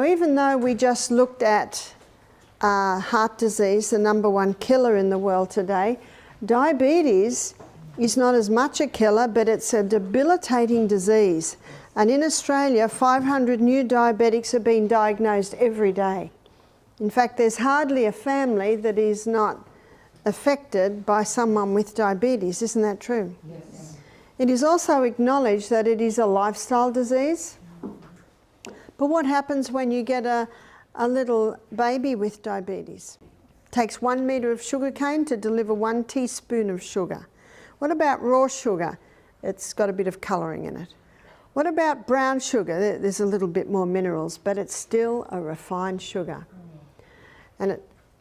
even though we just looked at heart disease, the #1 killer in the world today, diabetes is not as much a killer, but it's a debilitating disease. And in Australia, 500 new diabetics are being diagnosed every day. In fact, there's hardly a family that is not affected by someone with diabetes. Isn't that true? Yes. It is also acknowledged that it is a lifestyle disease. But what happens when you get a little baby with diabetes? It takes 1 metre of sugar cane to deliver 1 teaspoon of sugar. What about raw sugar? It's got a bit of colouring in it. What about brown sugar? There's a little bit more minerals, but it's still a refined sugar.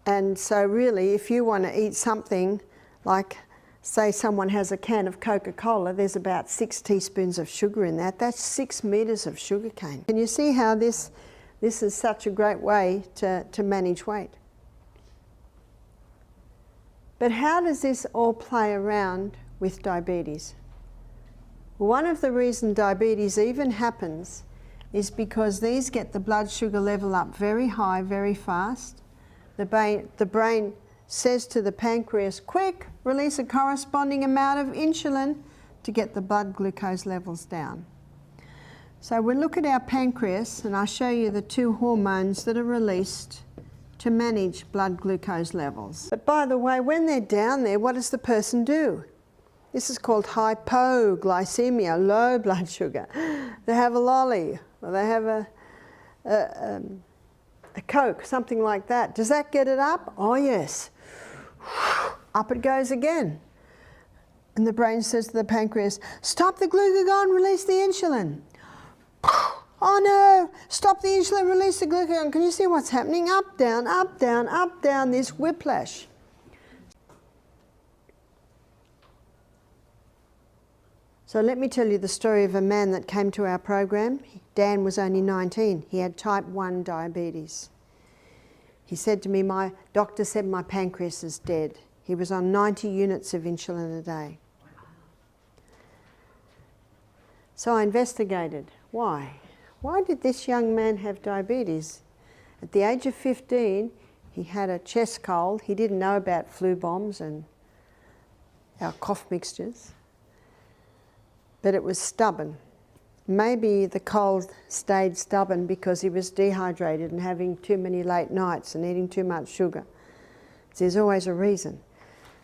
And so really, if you want to eat something like, say someone has a can of Coca-Cola, there's about 6 teaspoons of sugar in that. That's 6 metres of sugar cane. Can you see how this is such a great way to manage weight? But how does this all play around with diabetes? One of the reasons diabetes even happens is because these get the blood sugar level up very high, very fast. The brain says to the pancreas, quick, release a corresponding amount of insulin to get the blood glucose levels down. So we'll look at our pancreas and I'll show you the 2 hormones that are released to manage blood glucose levels. But by the way, when they're down there, what does the person do? This is called hypoglycemia, low blood sugar. They have a lolly, or they have a Coke, something like that. Does that get it up? Oh yes. Up it goes again. And the brain says to the pancreas, stop the glucagon, release the insulin. Oh no, stop the insulin, release the glucagon. Can you see what's happening? Up, down, up, down, up, down, this whiplash. So let me tell you the story of a man that came to our program. Dan was only 19. He had type 1 diabetes. He said to me, my doctor said my pancreas is dead. He was on 90 units of insulin a day. So I investigated. Why? Why did this young man have diabetes? At the age of 15, he had a chest cold. He didn't know about flu bombs and our cough mixtures. But it was stubborn. Maybe the cold stayed stubborn because he was dehydrated and having too many late nights and eating too much sugar. There's always a reason.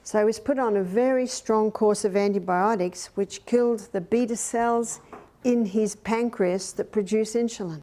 So he was put on a very strong course of antibiotics which killed the beta cells in his pancreas that produce insulin.